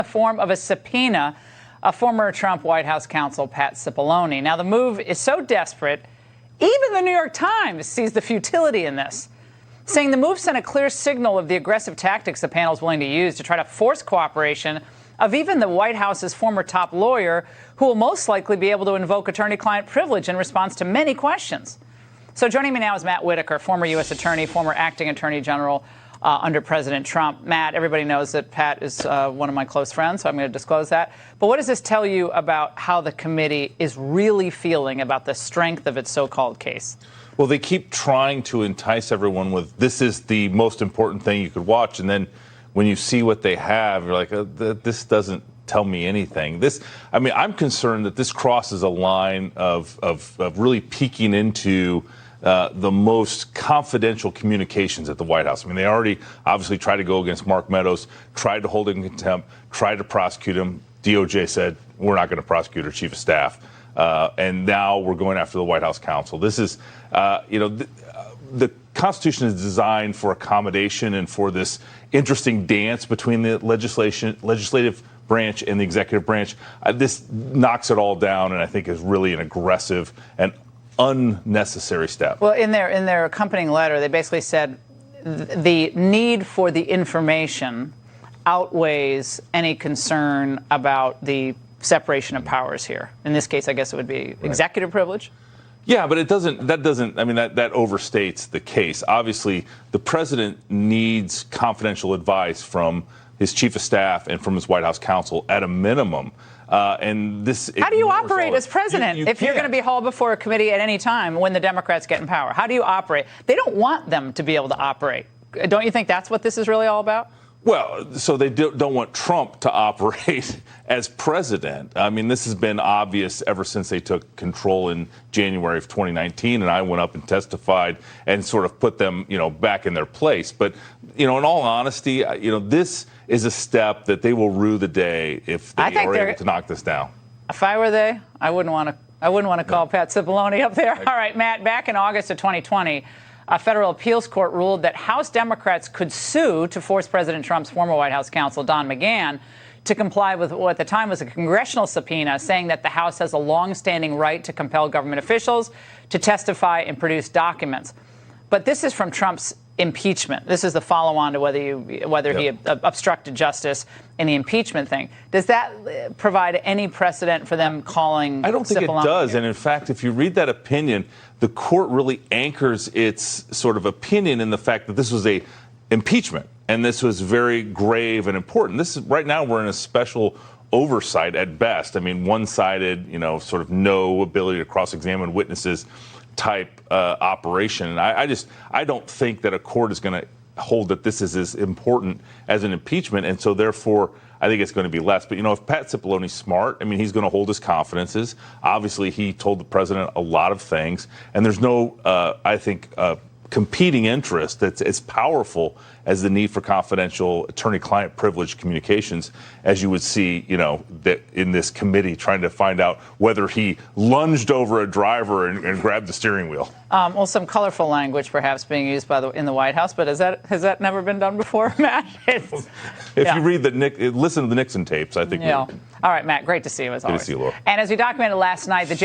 the form of a subpoena of former Trump White House counsel Pat Cipollone. Now, the move is so desperate, even the New York Times sees the futility in this, saying the move sent a clear signal of the aggressive tactics the panel is willing to use to try to force cooperation of even the White House's former top lawyer, who will most likely be able to invoke attorney-client privilege in response to many questions. So joining me now is Matt Whitaker, former U.S. attorney, former acting attorney general under President Trump. Matt, everybody knows that Pat is one of my close friends, so I'm going to disclose that. But what does this tell you about how the committee is really feeling about the strength of its so-called case? Well, they keep trying to entice everyone with, this is the most important thing you could watch. And then when you see what they have, you're like, this doesn't tell me anything. I'm concerned that this crosses a line of really peeking into the most confidential communications at the White House. I mean, they already obviously tried to go against Mark Meadows, tried to hold him in contempt, tried to prosecute him. DOJ said, we're not going to prosecute our chief of staff. And now we're going after the White House counsel. This is, the Constitution is designed for accommodation and for this interesting dance between the legislative branch and the executive branch. This knocks it all down, and I think is really an aggressive and unnecessary step. Well, in their accompanying letter, they basically said the need for the information outweighs any concern about the separation of powers here. In this case, I guess it would be executive privilege. Yeah, but that overstates the case. Obviously, the president needs confidential advice from his chief of staff and from his White House counsel at a minimum. And this. How do you operate as president if you're going to be hauled before a committee at any time when the Democrats get in power? How do you operate? They don't want them to be able to operate. Don't you think that's what this is really all about? Well, so they don't want Trump to operate as president. I mean, this has been obvious ever since they took control in January of 2019, and I went up and testified and sort of put them, back in their place. But, in all honesty, this is a step that they will rue the day if they are able to knock this down. If I were they, I wouldn't want to call Pat Cipollone up there. All right, Matt, back in August of 2020, a federal appeals court ruled that House Democrats could sue to force President Trump's former White House counsel, Don McGahn, to comply with what at the time was a congressional subpoena, saying that the House has a longstanding right to compel government officials to testify and produce documents. But this is from Trump's impeachment. This is the follow-on to whether he obstructed justice in the impeachment thing. Does that provide any precedent for them calling? I don't think Cipollone it does. And in fact, if you read that opinion, the court really anchors its sort of opinion in the fact that this was a impeachment and this was very grave and important. This is right now we're in a special oversight at best. I mean, one-sided, sort of no ability to cross-examine witnesses type operation. And I don't think that a court is going to hold that this is as important as an impeachment. And so therefore, I think it's going to be less. But, if Pat Cipollone's smart, he's going to hold his confidences. Obviously, he told the president a lot of things. And there's no, competing interest that's as powerful as the need for confidential attorney-client privilege communications, as you would see, that in this committee trying to find out whether he lunged over a driver and grabbed the steering wheel. Well, some colorful language perhaps being used in the White House, but has that never been done before, Matt? If you read listen to the Nixon tapes, I think. Yeah. All right, Matt, great to see you as always. Good to see you, Laura. And as we documented last night, the